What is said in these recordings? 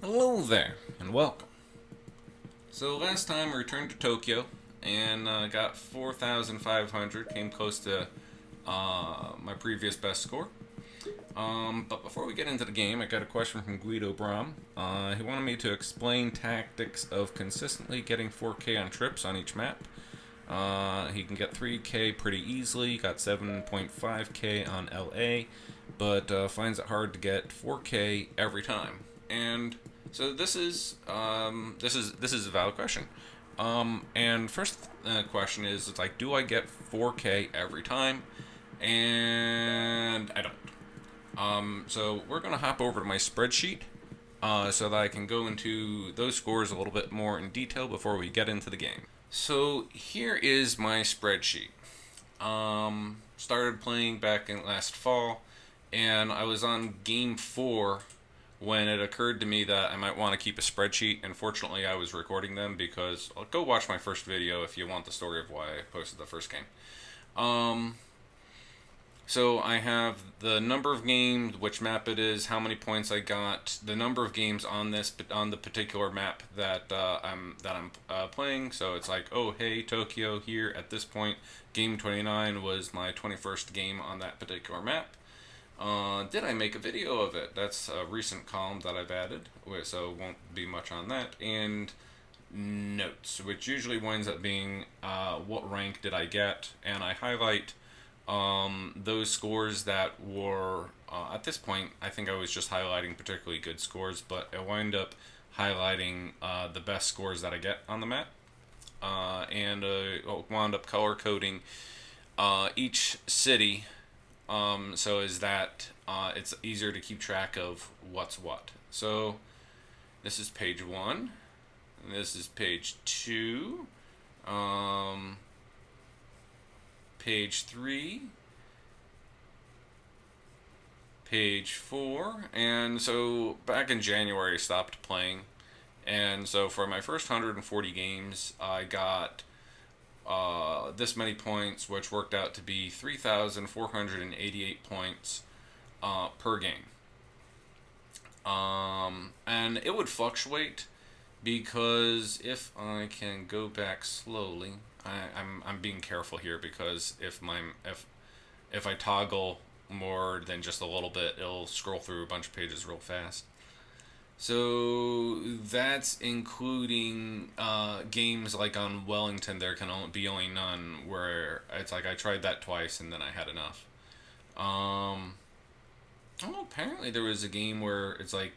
Hello there, and welcome. So last time we returned to Tokyo and got 4,500, came close to my previous best score. But before we get into the game, I got a question from Guido Brom. He wanted me to explain tactics of consistently getting 4K on trips on each map. He can get 3K pretty easily, got 7.5K on LA, but finds it hard to get 4K every time. And so this is a valid question. And first question is, it's like, do I get 4K every time? And I don't. So we're gonna hop over to my spreadsheet so that I can go into those scores a little bit more in detail before we get into the game. So here is my spreadsheet. Started playing back in last fall, and I was on game 4 when it occurred to me that I might want to keep a spreadsheet. Unfortunately, I was recording them because I'll go watch my first video if you want the story of why I posted the first game. Um, so I have the number of games, which map it is, how many points I got, the number of games on the particular map that I'm playing. So it's like, oh hey, Tokyo here at this point. Game 29 was my 21st game on that particular map. Did I make a video of it? That's a recent column that I've added, so won't be much on that. And notes, which usually winds up being what rank did I get, and I highlight those scores that were at this point. I think I was just highlighting particularly good scores, but I wind up highlighting the best scores that I get on the map, and wound up color coding each city, so is that it's easier to keep track of what's what. So this is page 1, and this is page 2, um, page 3, page 4, and so back in January I stopped playing, and so for my first 140 games I got this many points, which worked out to be 3,488 points per game. And it would fluctuate because if I can go back slowly, I'm being careful here because if I toggle more than just a little bit, it'll scroll through a bunch of pages real fast. So that's including games like on Wellington. There can only be only none. Where it's like I tried that twice and then I had enough. Oh, apparently there was a game where it's like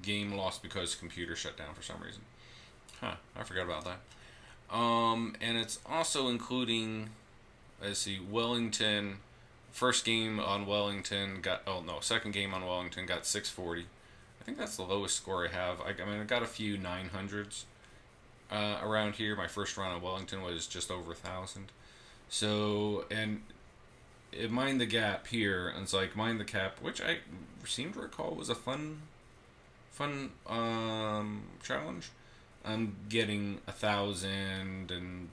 game lost because computer shut down for some reason. Huh? I forgot about that. And it's also including, let's see, Wellington. First game on Wellington got, oh no, second game on Wellington got 640. I think that's the lowest score I have. I mean, I got a few 900s around here. My first run on Wellington was just over 1,000. So, and it Mind the Gap here, and it's like Mind the Gap, which I seem to recall was a fun challenge. I'm getting 1,000 and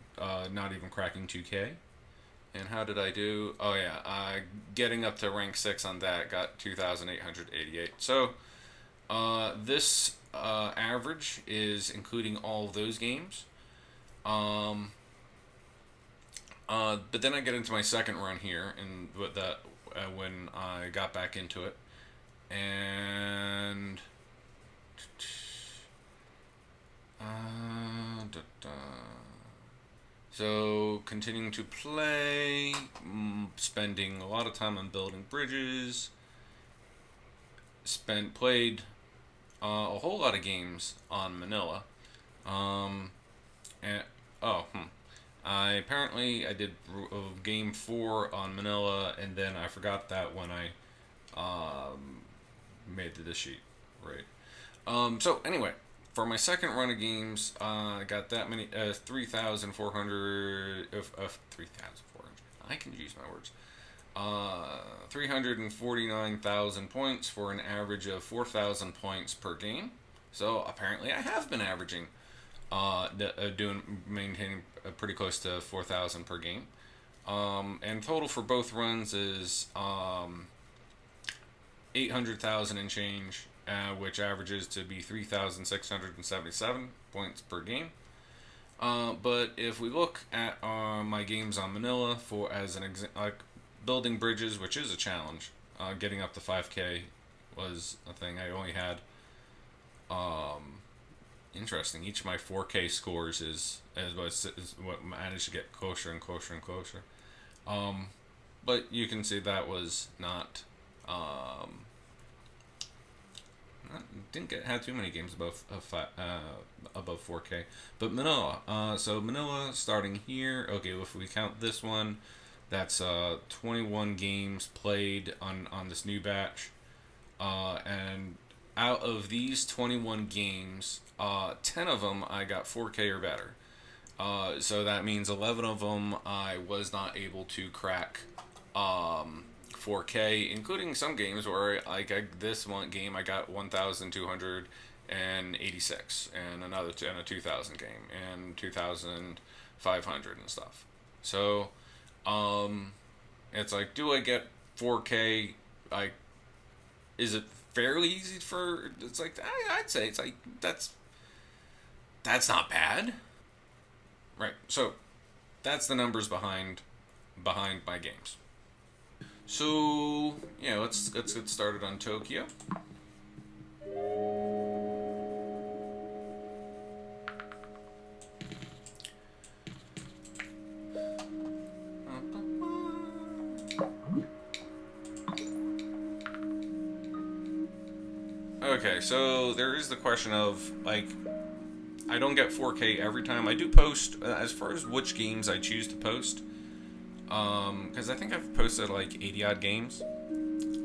not even cracking 2K. And how did I do? Oh yeah, getting up to rank 6 on that got 2,888. So this average is including all of those games. Um, but then I get into my second run here, and with that, when I got back into it, and da, da. So continuing to play, spending a lot of time on building bridges. Played a whole lot of games on Manila. And oh, I did game 4 on Manila, and then I forgot that when I made the sheet. Right. So anyway, for my second run of games, I got that many 3,400 of 3,400. I can use my words. 349,000 points for an average of 4,000 points per game. So apparently, I have been averaging, maintaining pretty close to 4,000 per game. And total for both runs is 800,000 and change. which averages to be 3,677 points per game. But if we look at my games on Manila for as an like building bridges, which is a challenge, getting up to 5K was a thing. I only had interesting. Each of my 4K scores is what managed to get closer and closer and closer. But you can see that was not. Didn't had too many games above 4K. But Manila. So Manila starting here. Okay, if we count this one, that's 21 games played on this new batch. And out of these 21 games, 10 of them I got 4K or better. So that means 11 of them I was not able to crack 4K, including some games where this one game I got 1,286, and another and a 2,000 game, and 2,500 and stuff. So, it's like, do I get 4K? Is it fairly easy for? It's like I'd say it's like that's not bad, right? So, that's the numbers behind my games. So yeah, let's get started on Tokyo. Okay, so there is the question of like, I don't get 4K every time. I do post as far as which games I choose to post. Because I think I've posted like 80 odd games,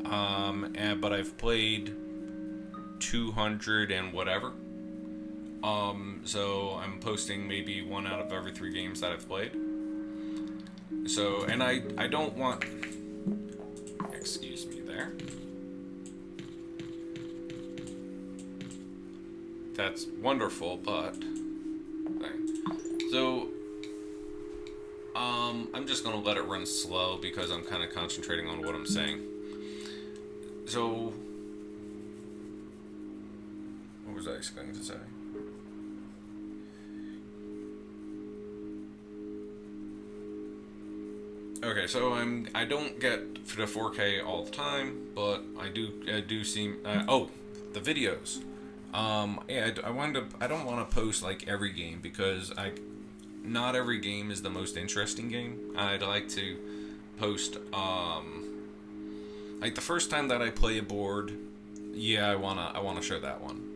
but I've played 200 and whatever. So I'm posting maybe 1 out of every 3 games that I've played. So, and I don't want, excuse me there. That's wonderful, but so. I'm just going to let it run slow because I'm kind of concentrating on what I'm saying. So, what was I going to say? Okay, so I don't get the 4K all the time, but I do seem the videos. Yeah, I don't want to post like every game because not every game is the most interesting game. I'd like to post, like the first time that I play a board, yeah, I wanna show that one.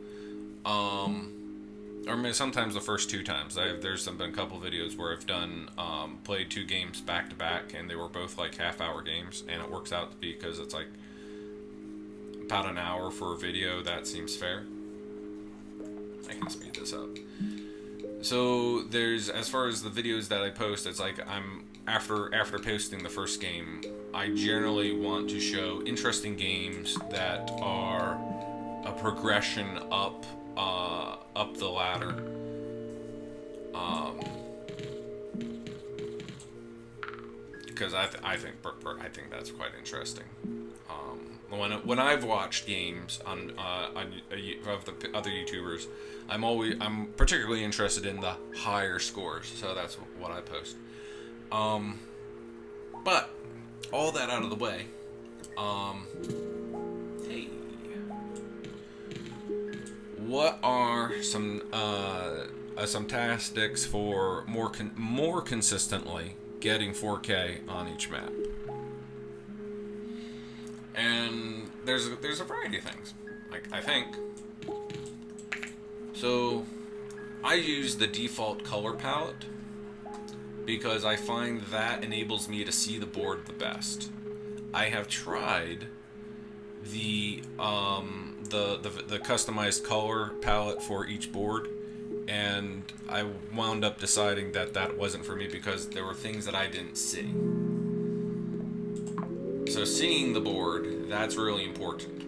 Or maybe sometimes the first 2 times. There's been a couple videos where I've done played 2 games back to back, and they were both like half-hour games, and it works out to be because it's like about an hour for a video. That seems fair. I can speed this up. So there's, as far as the videos that I post, it's like after posting the first game, I generally want to show interesting games that are a progression up the ladder. Because I think that's quite interesting. When I've watched games on of the other YouTubers, I'm particularly interested in the higher scores, so that's what I post. But all that out of the way, hey, what are some tactics for more consistently getting 4K on each map? And there's a variety of things. Like, I think. So, I use the default color palette because I find that enables me to see the board the best. I have tried the customized color palette for each board, and I wound up deciding that wasn't for me because there were things that I didn't see. So seeing the board, that's really important.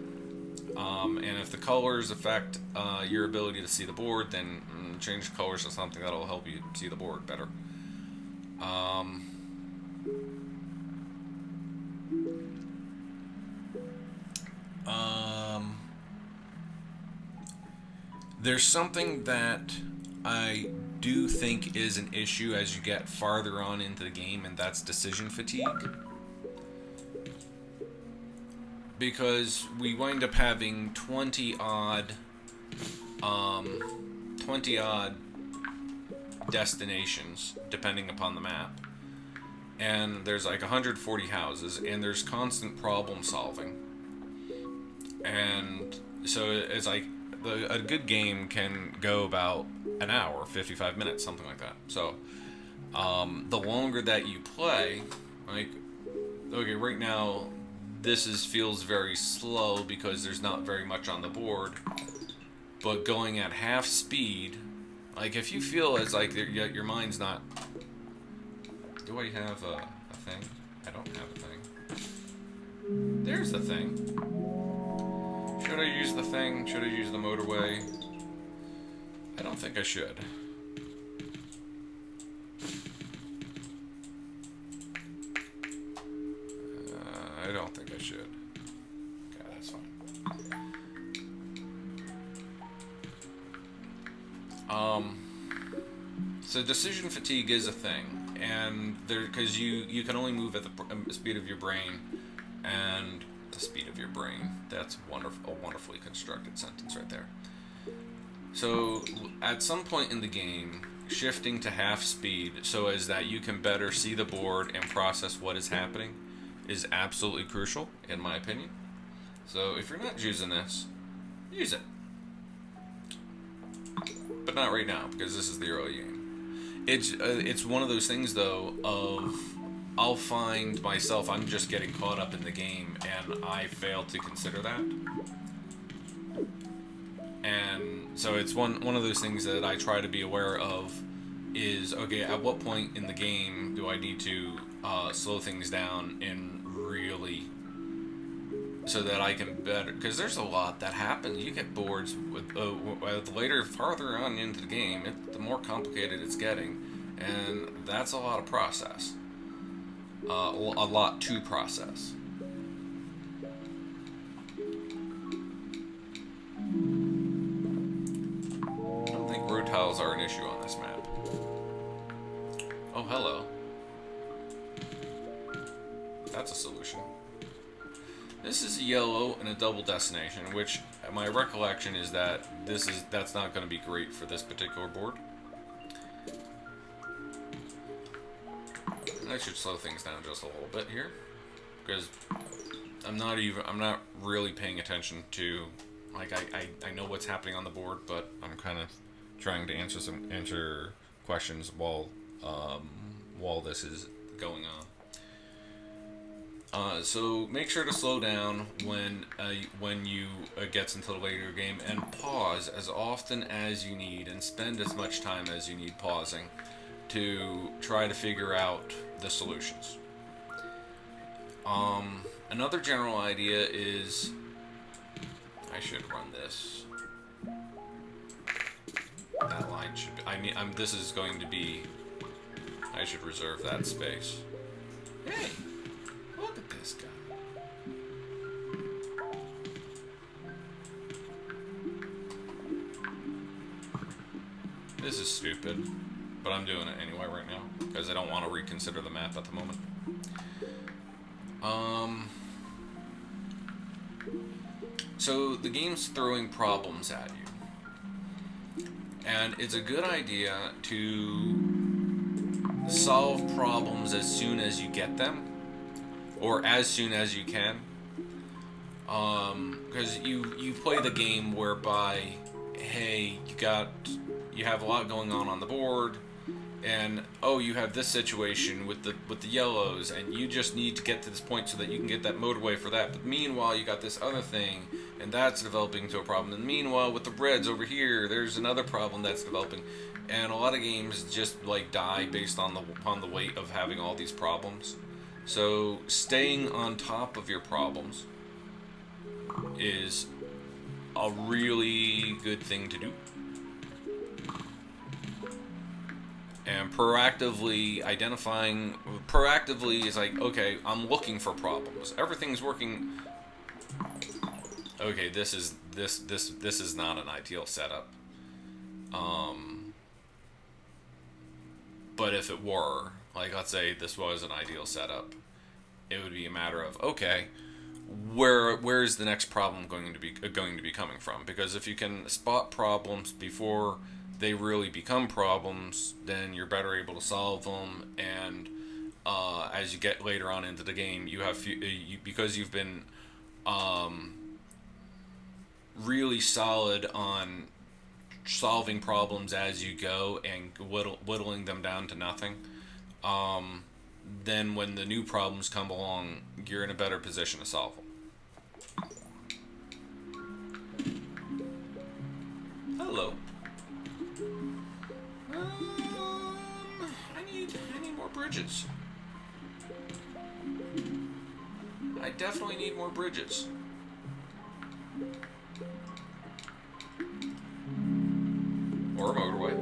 And if the colors affect your ability to see the board, then change the colors to something that'll help you see the board better. There's something that I do think is an issue as you get farther on into the game, and that's decision fatigue. Because we wind up having 20 odd destinations depending upon the map. And there's like 140 houses, and there's constant problem solving. And so it's like a good game can go about an hour, 55 minutes, something like that. So the longer that you play, like, okay, right now feels very slow because there's not very much on the board. But going at half speed, like if you feel as like your mind's not. Do I have a thing? I don't have a thing. There's the thing. Should I use the thing? Should I use the motorway? I don't think I should. I don't think I should. Okay, that's fine. So decision fatigue is a thing, and because you can only move at the speed of your brain, and the speed of your brain. That's wonderful, a wonderfully constructed sentence right there. So at some point in the game, shifting to half speed so as that you can better see the board and process what is happening is absolutely crucial, in my opinion. So if you're not using this, use it. But not right now, because this is the early game. It's one of those things, though, of I'll find myself, I'm just getting caught up in the game, and I fail to consider that. And so it's one of those things that I try to be aware of is, okay, at what point in the game do I need to slow things down and really, so that I can better, because there's a lot that happens. You get boards with later, farther on into the game, the more complicated it's getting, and that's a lot of process. A lot to process. I don't think road tiles are an issue on this map. Oh, hello. That's a solution. This is a yellow and a double destination, which my recollection is that that's not going to be great for this particular board. I should slow things down just a little bit here, because I'm not really paying attention to, like, I know what's happening on the board, but I'm kind of trying to answer questions while this is going on. So make sure to slow down when you gets into the later game, and pause as often as you need, and spend as much time as you need pausing to try to figure out the solutions. Another general idea is, I should run this. That line should be, this is going to be, I should reserve that space. Hey, look at this guy. This is stupid, but I'm doing it anyway right now, because I don't want to reconsider the map at the moment. So the game's throwing problems at you, and it's a good idea to solve problems as soon as you get them, or as soon as you can, because you play the game whereby, hey, you have a lot going on the board, and oh, you have this situation with the yellows, and you just need to get to this point so that you can get that motorway for that. But meanwhile, you got this other thing, and that's developing into a problem. And meanwhile, with the reds over here, there's another problem that's developing. And a lot of games just like die based on the weight of having all these problems. So staying on top of your problems is a really good thing to do. And proactively is like, okay, I'm looking for problems. Everything's working. Okay, this is not an ideal setup. Um, but if it were, like, let's say this was an ideal setup, it would be a matter of, okay, where is the next problem going to be coming from? Because if you can spot problems before they really become problems, then you're better able to solve them. And as you get later on into the game, you have because you've been really solid on solving problems as you go and whittling them down to nothing. Then when the new problems come along, you're in a better position to solve them. Hello. I need more bridges. I definitely need more bridges. Or a motorway.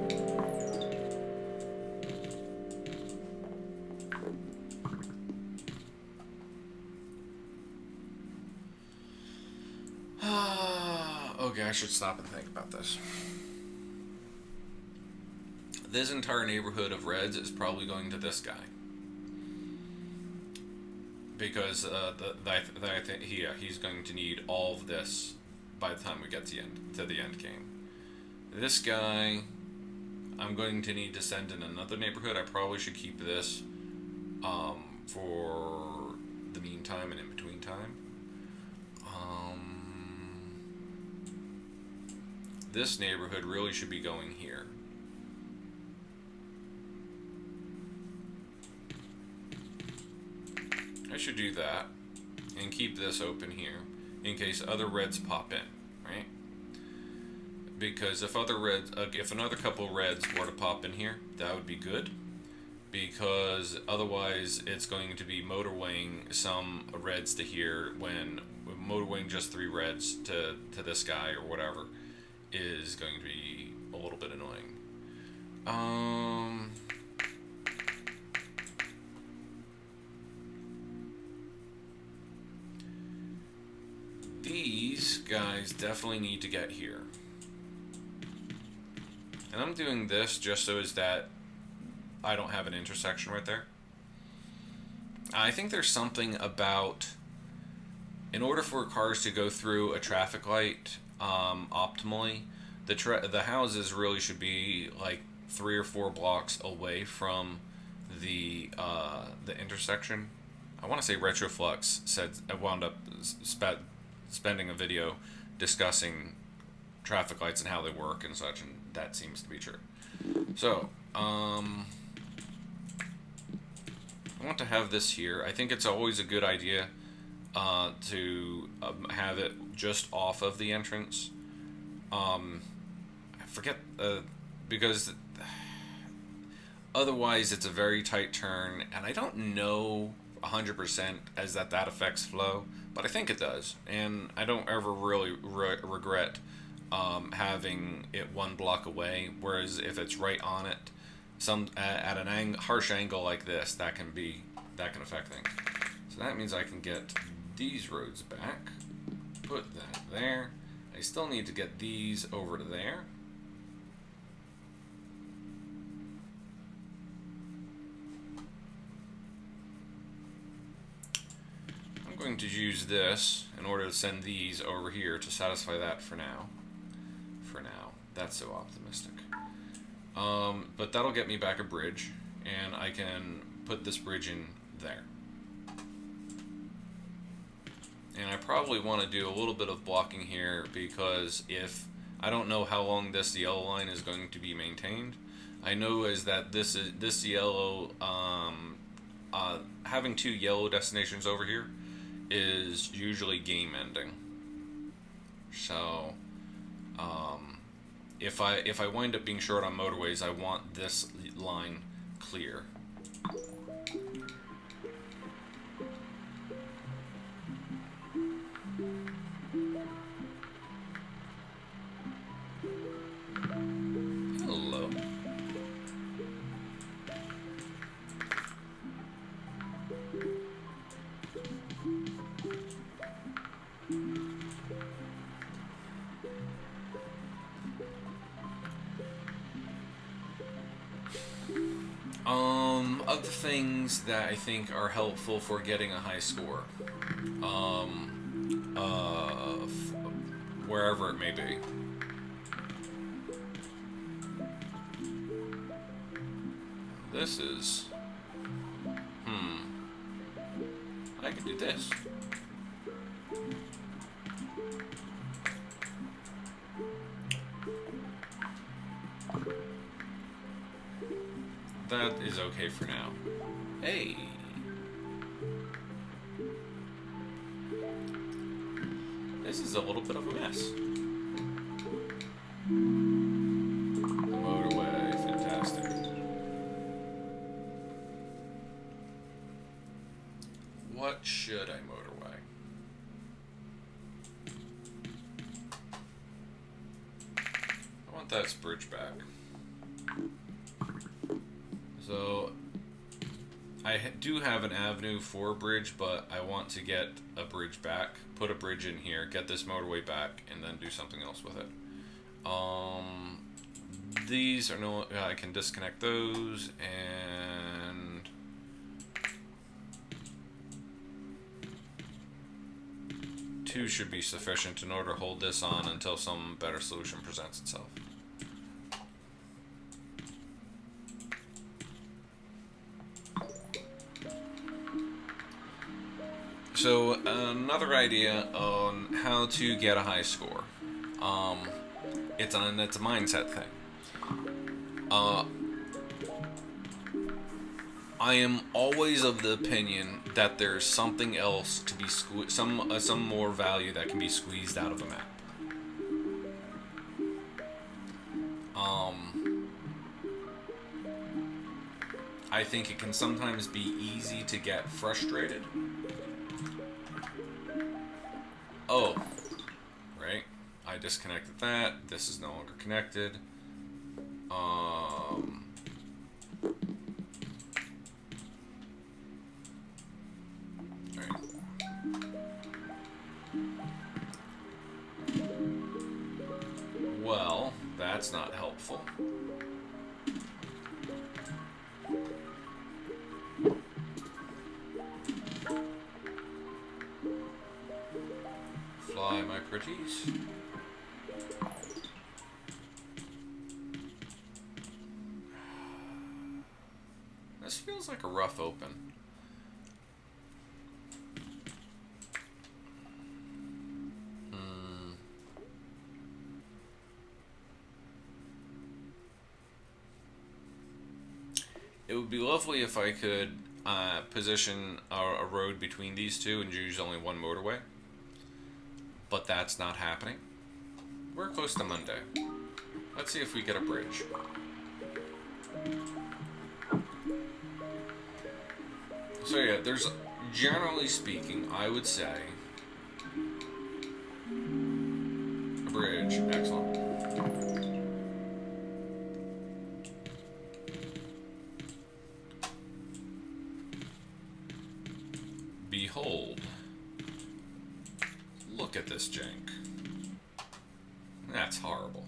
Okay, I should stop and think about this. This entire neighborhood of reds is probably going to this guy. Because I think he's going to need all of this by the time we get to the end game. This guy, I'm going to need to send in another neighborhood. I probably should keep this for the meantime and in between time. This neighborhood really should be going here. I should do that and keep this open here in case other reds pop in, right? Because if another couple reds were to pop in here, that would be good. Because otherwise, it's going to be motorwaying some reds to here when motorwaying just 3 reds to this guy or whatever is going to be a little bit annoying. These guys definitely need to get here. And I'm doing this just so as that I don't have an intersection right there. I think there's something about, in order for cars to go through a traffic light optimally, the houses really should be like 3 or 4 blocks away from the intersection. I want to say Retroflux said I wound up spending a video discussing traffic lights and how they work and such, and that seems to be true. So, I want to have this here. I think it's always a good idea to have it just off of the entrance. I forget, because otherwise it's a very tight turn, and I don't know 100% as that affects flow, but I think it does, and I don't ever really regret having it 1 block away, whereas if it's right on it, at an harsh angle like this, that can affect things. So that means I can get these roads back, put that there. I still need to get these over to there. I'm going to use this in order to send these over here to satisfy that for now. That's so optimistic. But that'll get me back a bridge, and I can put this bridge in there. And I probably want to do a little bit of blocking here, because if I don't know how long this yellow line is going to be maintained, I know is that this yellow having 2 yellow destinations over here is usually game ending. So if I wind up being short on motorways, I want this line clear. Hello. Other things that I think are helpful for getting a high score, wherever it may be. This is, I can do this. That is okay for now. Hey. This is a little bit of a mess. Motorway, fantastic. What should I motorway? I want that bridge back. So, I do have an avenue for a bridge, but I want to get a bridge back, put a bridge in here, get this motorway back, and then do something else with it. These are no, I can disconnect those, and two should be sufficient in order to hold this on until some better solution presents itself. So another idea on how to get a high score. It's a mindset thing. I am always of the opinion that there's something else to be some more value that can be squeezed out of a map. I think it can sometimes be easy to get frustrated. Oh, right. I disconnected that. This is no longer connected. Right. Well, that's not helpful. Fly, my pretties. This feels like a rough open. It would be lovely if I could position a road between these two and use only one motorway. But that's not happening. We're close to Monday. Let's see if we get a bridge. So yeah, there's, generally speaking, I would say, a bridge. Excellent. Behold. Look at this jank. That's horrible.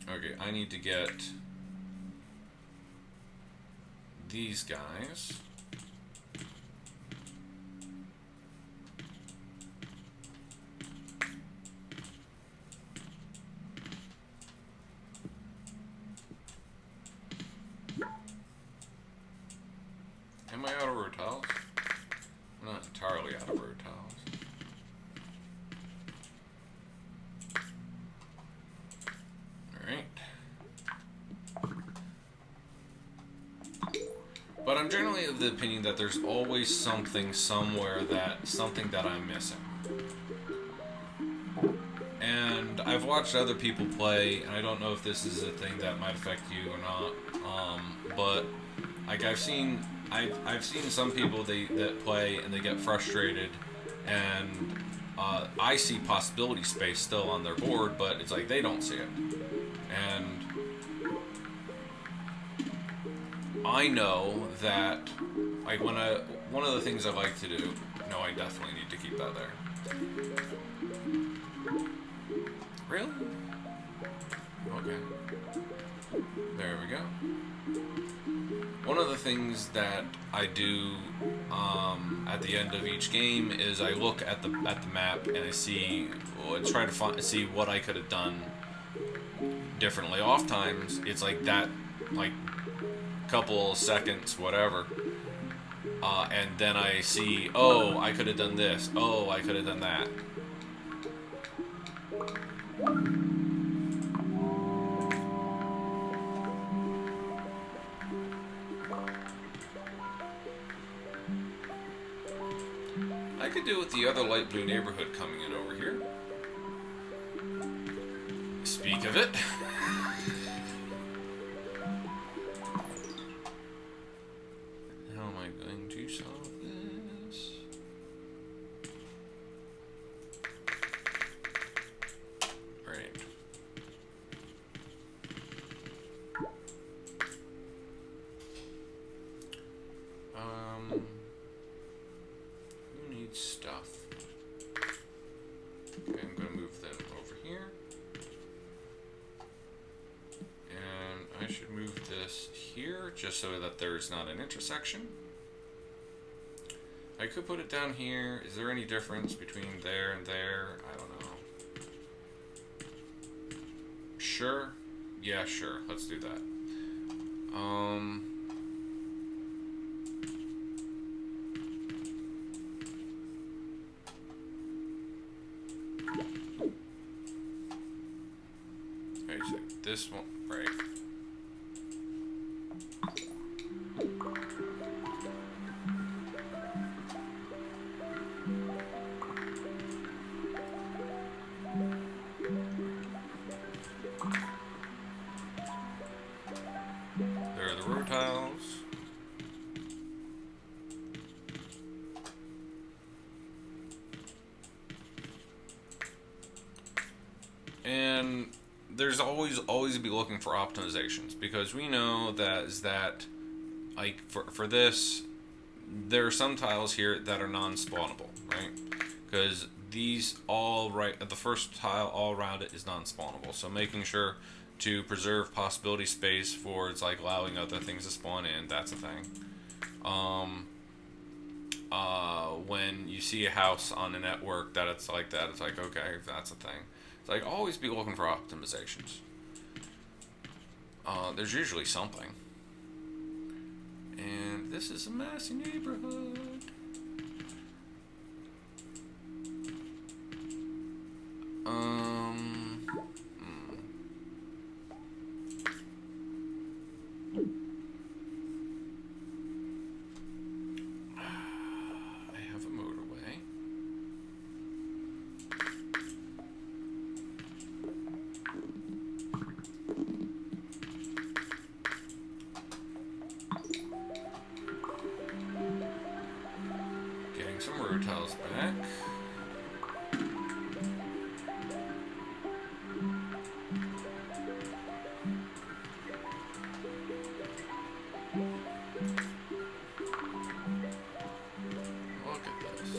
Okay, I need to get these guys. Am I out of road tiles? I'm not entirely out of road tiles. But I'm generally of the opinion that there's always something somewhere something that I'm missing. And I've watched other people play, and I don't know if this is a thing that might affect you or not. But like I've seen some people that play and they get frustrated, and I see possibility space still on their board, but it's like they don't see it. And I know that, like, one of the things I like to do, no, I definitely need to keep that there. Really? Okay. There we go. One of the things that I do at the end of each game is I look at the map and I see, well, I try to see what I could have done differently. Oftentimes, it's like that, like couple seconds, whatever, and then I see, oh, I could have done this. Oh, I could have done that. I could do with the other light blue neighborhood coming in over here. Speak of it. How am I going to solve this? Right. Who needs stuff? Okay, I'm going to move them over here. And I should move this here just so that there's not an intersection. I could put it down here. Is there any difference between there and there? I don't know. Sure. Yeah, sure. Let's do that. Okay, so this one, right. There are the road tiles. And there's always be looking for optimizations, because we know that like for this, there are some tiles here that are non-spawnable, right? Because these the first tile all around it is non-spawnable. So making sure to preserve possibility space for it's like allowing other things to spawn in. That's a thing. When you see a house on a network that it's like that, it's like, okay, that's a thing. It's like always be looking for optimizations. There's usually something. And this is a messy neighborhood. I have a motorway. Getting some road tiles back. Look at this.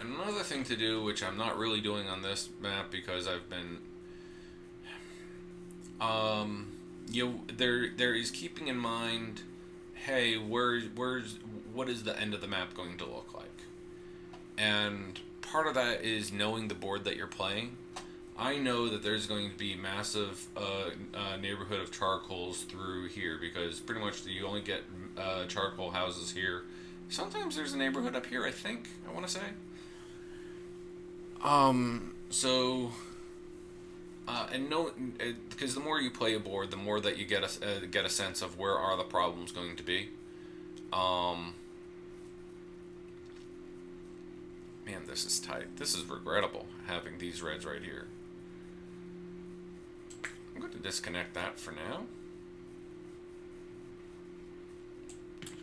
Another thing to do, which I'm not really doing on this map because I've been, there is keeping in mind, hey, what is the end of the map going to look like? And part of that is knowing the board that you're playing. I know that there's going to be massive neighborhood of charcoals through here, because pretty much you only get charcoal houses here. Sometimes there's a neighborhood up here, I want to say. And no, because the more you play a board, the more that you get a sense of where are the problems going to be. Man, this is tight. This is regrettable, having these reds right here. I'm going to disconnect that for now.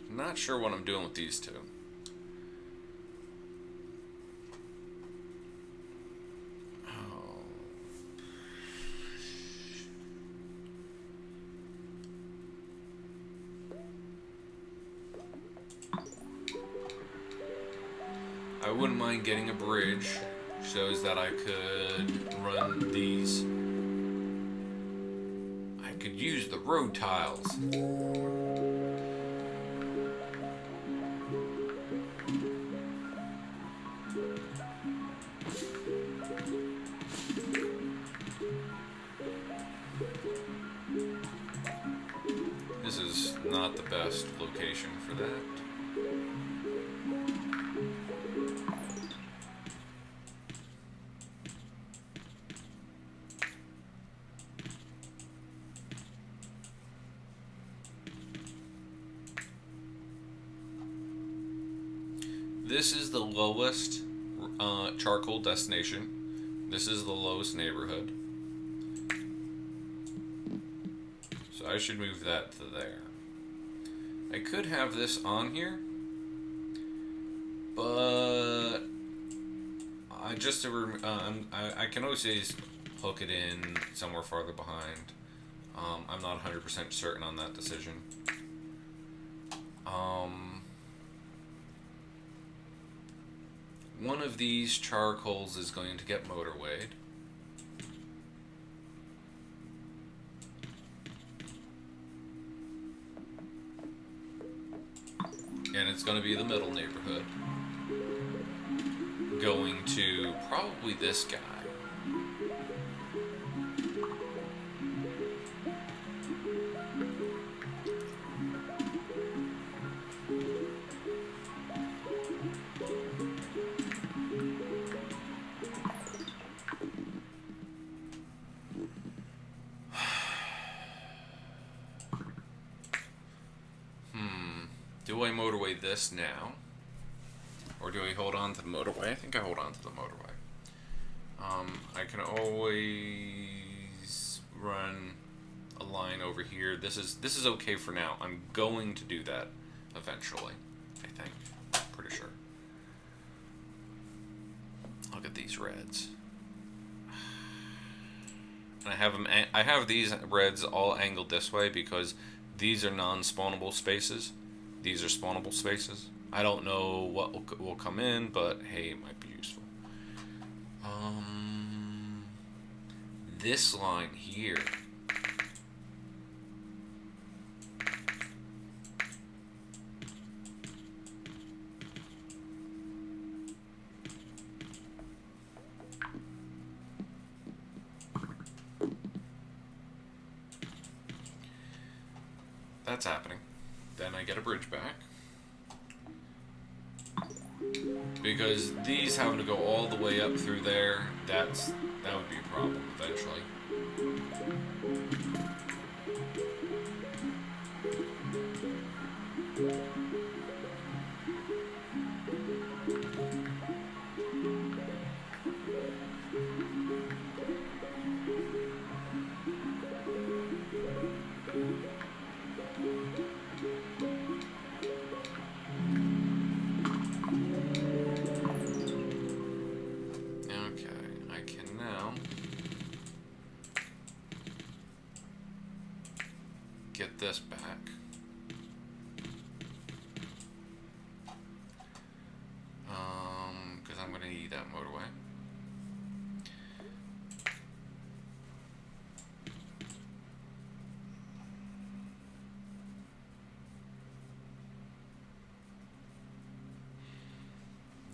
Not sure what I'm doing with these two. I wouldn't mind getting a bridge. Shows that I could run these. I could use the road tiles. This is not the best location for that. This is the lowest charcoal destination. This is the lowest neighborhood. So I should move that to there. I could have this on here, but I can always hook it in somewhere farther behind. I'm not 100% certain on that decision. One of these charcoals is going to get motorwayed. And it's going to be the middle neighborhood. Going to probably this guy. Do I motorway this now? Or do I hold on to the motorway? I think I hold on to the motorway. I can always run a line over here. This is okay for now. I'm going to do that eventually, I think. Pretty sure. Look at these reds. And I have these reds all angled this way because these are non-spawnable spaces. These are spawnable spaces. I don't know what will come in, but hey, it might be useful. This line here. That's happening. Then I get a bridge back. Because these having to go all the way up through there, that would be a problem eventually. Get this back. Because I'm going to need that motorway.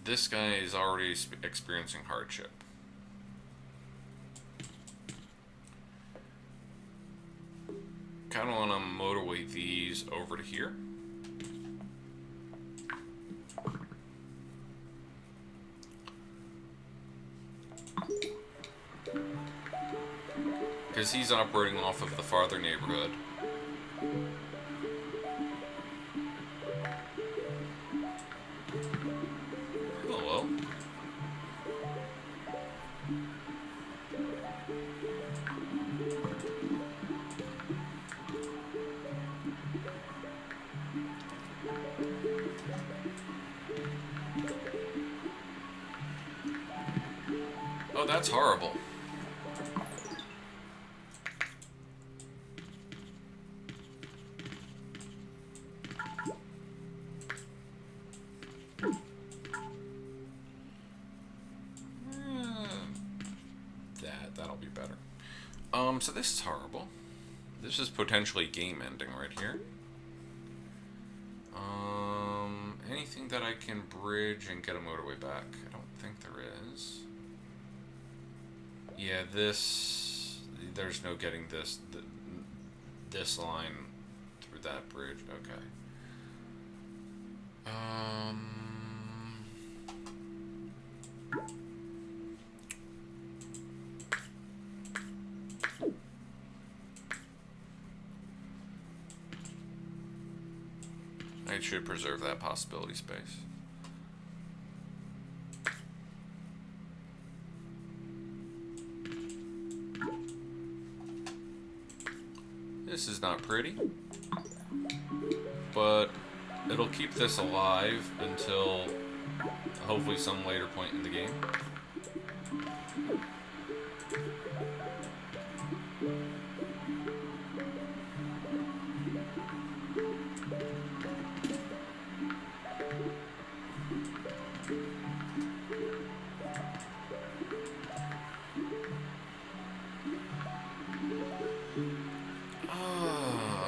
This guy is already experiencing hardship. Kind of want to motorway these over to here. Because he's operating off of the farther neighborhood. Hello. Oh, that's horrible. So this is horrible. This is potentially game ending right here. Anything that I can bridge and get a motorway back? I don't think there is. Yeah, there's no getting this line through that bridge. Okay. I should preserve that possibility space. This is not pretty, but it'll keep this alive until hopefully some later point in the game.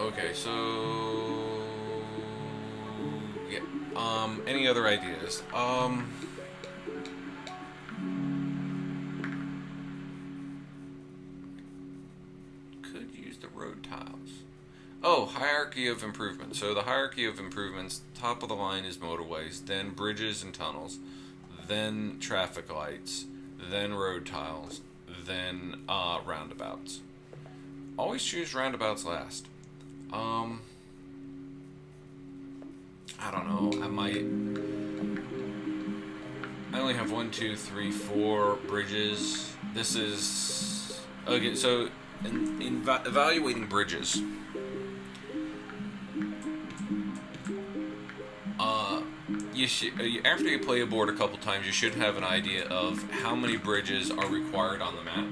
Okay, so yeah. Any other ideas? Could use the road tiles. Oh, hierarchy of improvement. So the hierarchy of improvements, top of the line is motorways, then bridges and tunnels, then traffic lights, then road tiles, then roundabouts. Always choose roundabouts last. I don't know. I only have 1, 2, 3, 4 bridges. This is okay. So, in evaluating bridges, you should, after you play a board a couple times, you should have an idea of how many bridges are required on the map.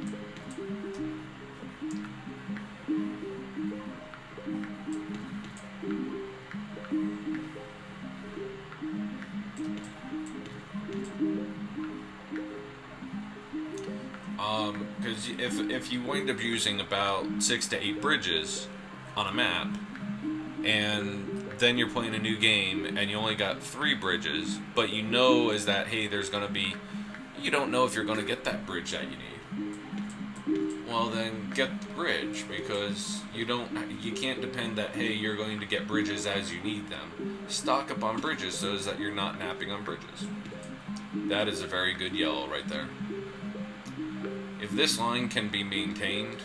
Because if you wind up using about 6 to 8 bridges on a map, and then you're playing a new game and you only got 3 bridges, but you know is that, hey, there's going to be, you don't know if you're going to get that bridge that you need. Well, then get the bridge, because you can't depend that, hey, you're going to get bridges as you need them. Stock up on bridges so that you're not napping on bridges. That is a very good yellow right there. If this line can be maintained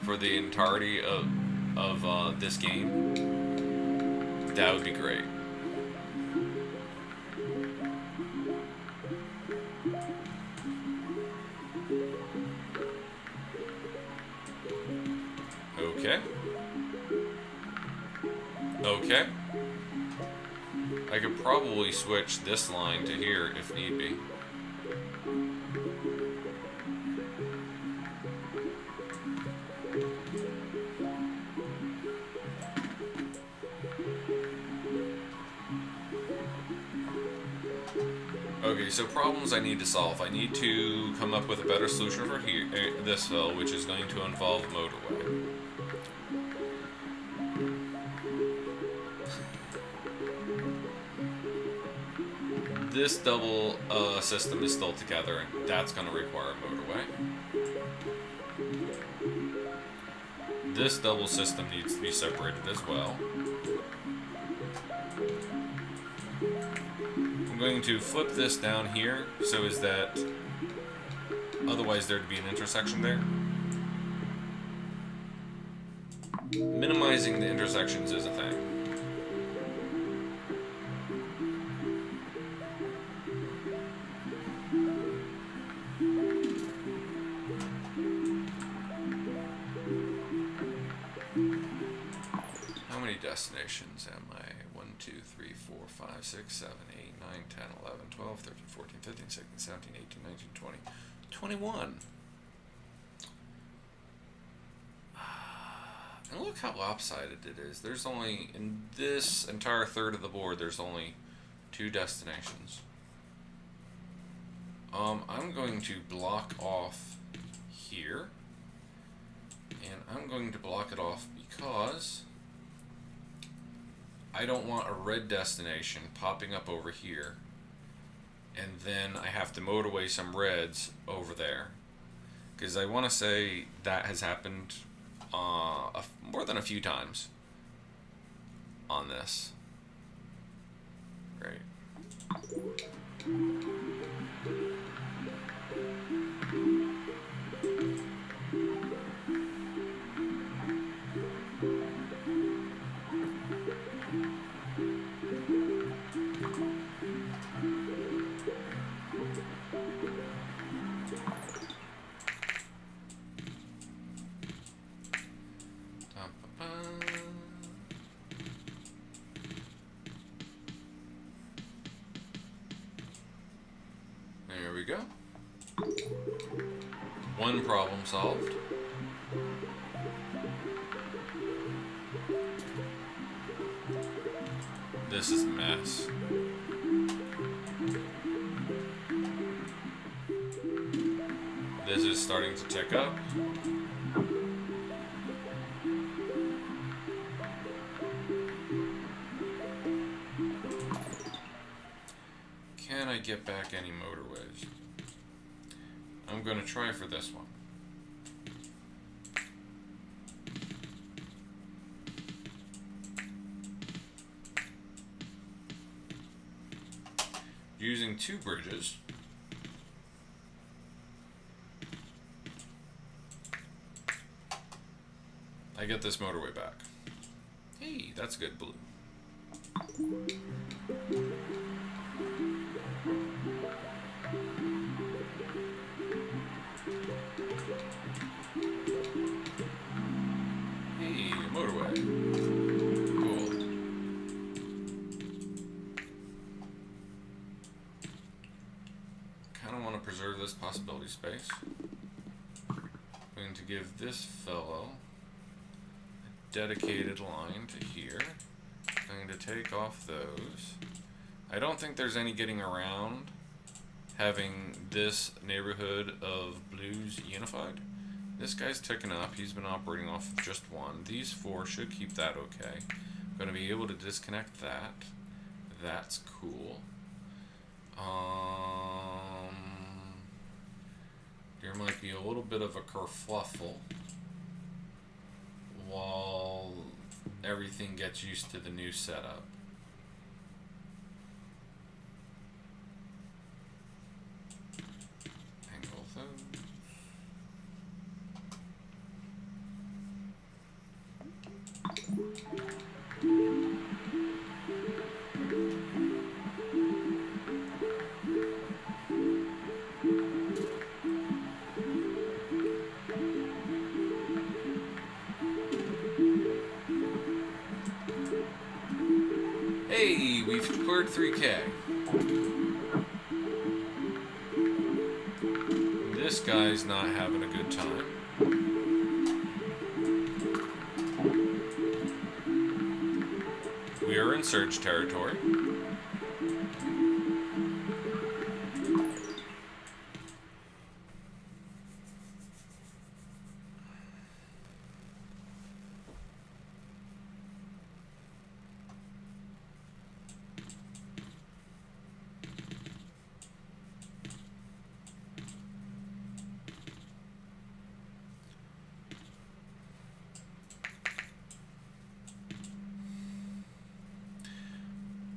for the entirety of this game, that would be great. Okay. Okay. I could probably switch this line to here if need be. Okay, so problems I need to solve. I need to come up with a better solution for here, this hill, which is going to involve motorway. This double system is still together, and that's going to require a motorway. This double system needs to be separated as well. I'm going to flip this down here so is that otherwise there'd be an intersection there. Minimizing the intersections is a thing. How many destinations am I? 1, 2, 3, 4, 5, 6, 7, 8, 9, 10, 11, 12, 13, 14, 15, 16, 17, 18, 19, 20, 21. And look how lopsided it is. There's only, in this entire third of the board, there's only 2 destinations. I'm going to block off here. And I'm going to block it off because I don't want a red destination popping up over here, and then I have to motorway some reds over there. Because I want to say that has happened more than a few times on this. Great. There we go. One problem solved. This is a mess. This is starting to tick up. Can I get back any motorways? I'm going to try for this one. Using two bridges, I get this motorway back. Hey, that's good blue. Hey, motorway. Cool. Kind of want to preserve this possibility space. I'm going to give this fellow a dedicated line to here. I'm going to take off those. I don't think there's any getting around having this neighborhood of blues unified. This guy's ticking up. He's been operating off of just one. These four should keep that okay. I'm going to be able to disconnect that. That's cool. There might be a little bit of a kerfluffle while everything gets used to the new setup. Angle those. Hey, we've cleared 3K. This guy's not having a good time. We are in surge territory.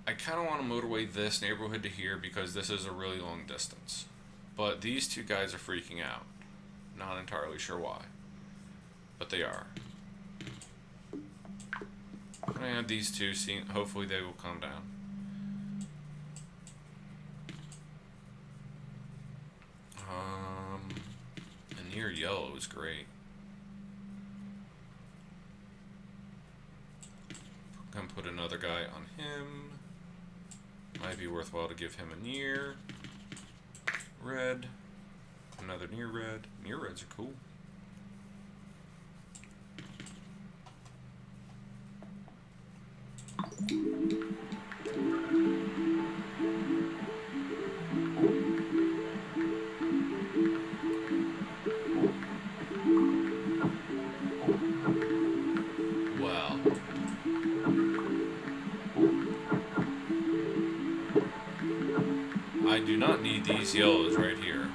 I kind of want to motorway this neighborhood to here because this is a really long distance. But these two guys are freaking out. Not entirely sure why. But they are. I'm going to add these two, hopefully they will calm down. And near yellow is great. Come put another guy on him. Might be worthwhile to give him a near red, another near red. Near reds are cool. do not need these yellows right here.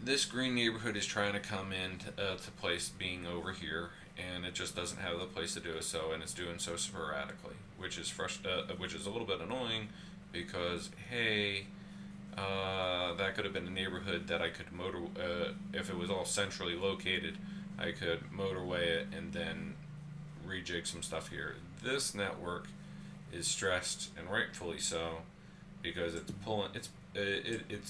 This green neighborhood is trying to come in to place being over here, and it just doesn't have the place to do it so, and it's doing so sporadically, which is which is a little bit annoying, because hey, that could have been a neighborhood that I could if it was all centrally located, I could motorway it and then rejig some stuff here. This network is stressed, and rightfully so, because it's pulling. It's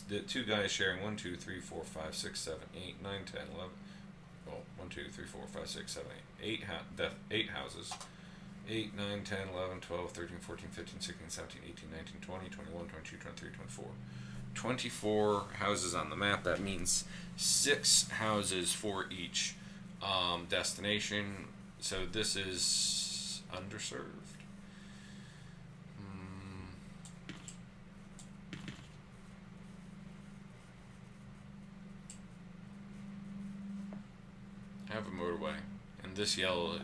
the two guys sharing 1, 2, 3, 4, 5, 6, 7, 8, 9, 10, 11. Well, 1, 2, 3, 4, 5, 6, 7, 8. 8 houses. 8, 9, 10, 11, 12, 13, 14, 15, 16, 17, 18, 19, 20, 21, 22, 23, 24. 24 houses on the map. That means 6 houses for each destination. So this is underserved. Have a motorway, and this yellow.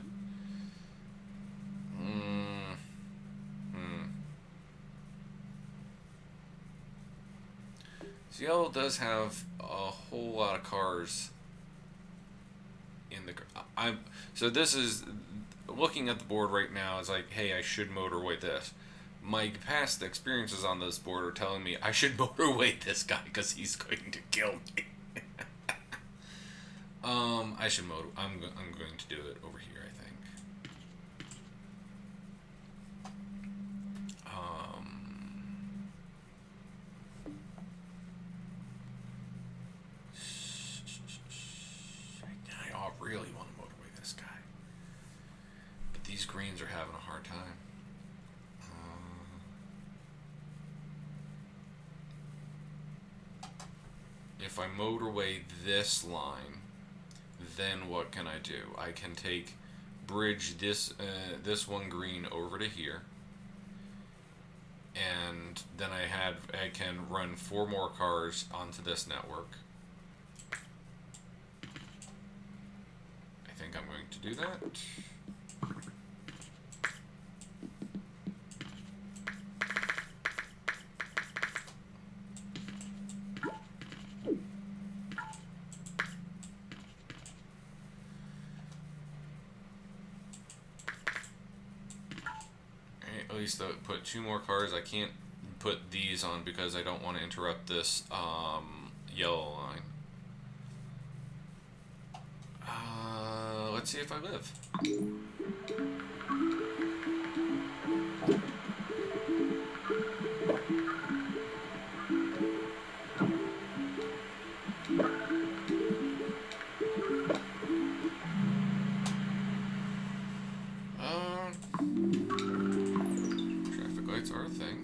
This yellow does have a whole lot of cars in the. So this is looking at the board right now. It's like, hey, I should motorway this. My past experiences on this board are telling me I should motorway this guy because he's going to kill me. I should motor. I'm going to do it over here, I think. I really want to motorway this guy, but these greens are having a hard time. If I motorway this line, then what can I do? I can bridge this one green over to here, and then I can run 4 more cars onto this network. I think I'm going to do that. At least put 2 more cars. I can't put these on because I don't want to interrupt this yellow line. Let's see if I live. Traffic lights are a thing.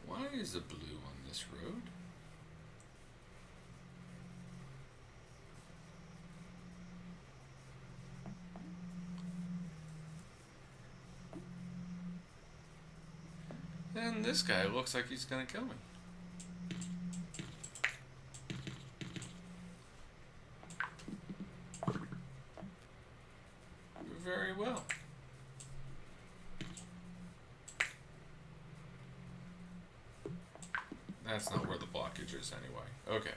Why is the blue on this road? And this guy looks like he's gonna kill me. Very well. That's not where the blockage is anyway. Okay.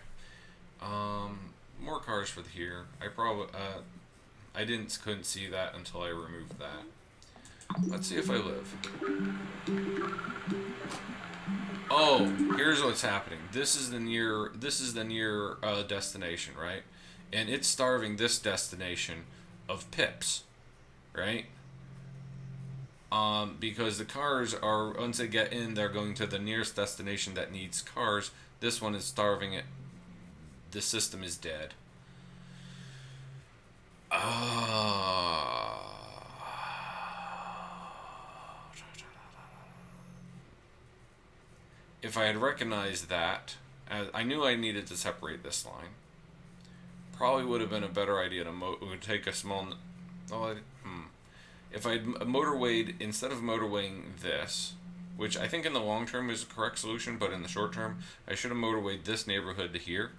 More cars for here. I couldn't see that until I removed that. Let's see if I live. Oh, here's what's happening. This is the near destination, right? And it's starving this destination of pips, right? Because the cars are, once they get in, they're going to the nearest destination that needs cars. This one is starving it. The system is dead. If I had recognized that, I knew I needed to separate this line. Probably would have been a better idea to take a small. Oh, if I'd motorwayed instead of motorwaying this, which I think in the long term is the correct solution, but in the short term, I should have motorwayed this neighborhood to here,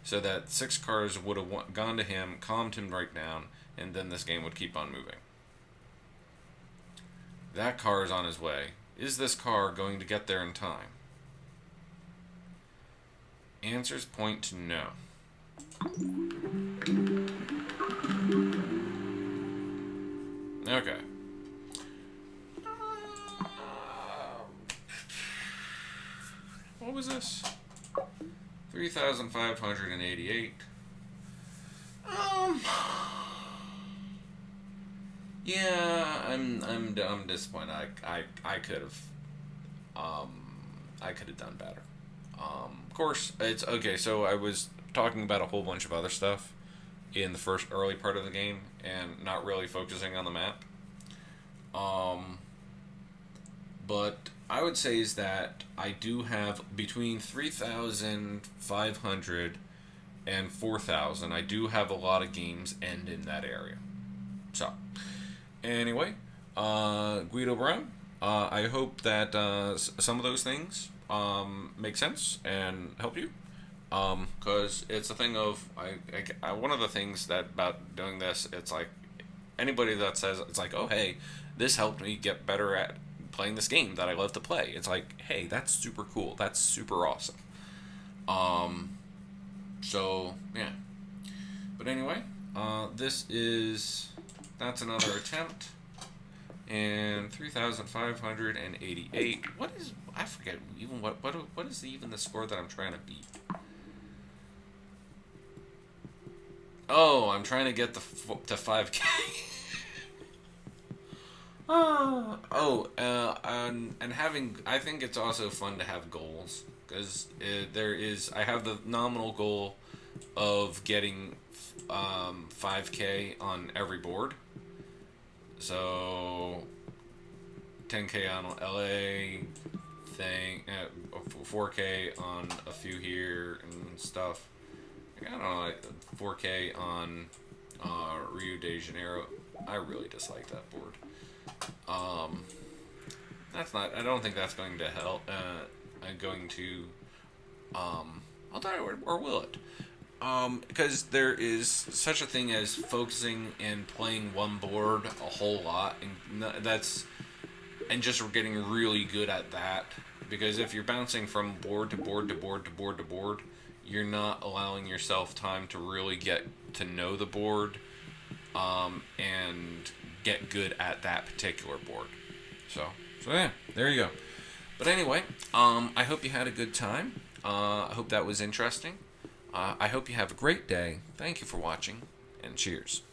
so that 6 cars would have gone to him, calmed him right down, and then this game would keep on moving. That car is on his way. Is this car going to get there in time? Answers point to no. Okay. What was this? 3,588. Yeah, I'm disappointed. I could have done better. Of course, it's okay. So I was talking about a whole bunch of other stuff in the first early part of the game and not really focusing on the map. But I would say is that I do have between 3,500 and 4,000. I do have a lot of games end in that area. So, anyway, Guido Brown, I hope that some of those things make sense and help you. Because it's a thing of, one of the things that about doing this, it's like, anybody that says, it's like, oh, hey, this helped me get better at playing this game that I love to play. It's like, hey, that's super cool. That's super awesome. So, yeah. But anyway, that's another attempt. And 3,588. I forget even what is even the score that I'm trying to beat? Oh, I'm trying to get to 5K. And having, I think it's also fun to have goals, because I have the nominal goal of getting 5K on every board. So 10K on LA thing, 4K on a few here and stuff. I don't know, 4K on Rio de Janeiro. I really dislike that board. I don't think that's going to help. I'll tell you, or will it? Because there is such a thing as focusing and playing one board a whole lot, and just getting really good at that. Because if you're bouncing from board to board to board to board to board, you're not allowing yourself time to really get to know the board, and get good at that particular board. So yeah, there you go. But anyway, I hope you had a good time. I hope that was interesting. I hope you have a great day. Thank you for watching, and cheers.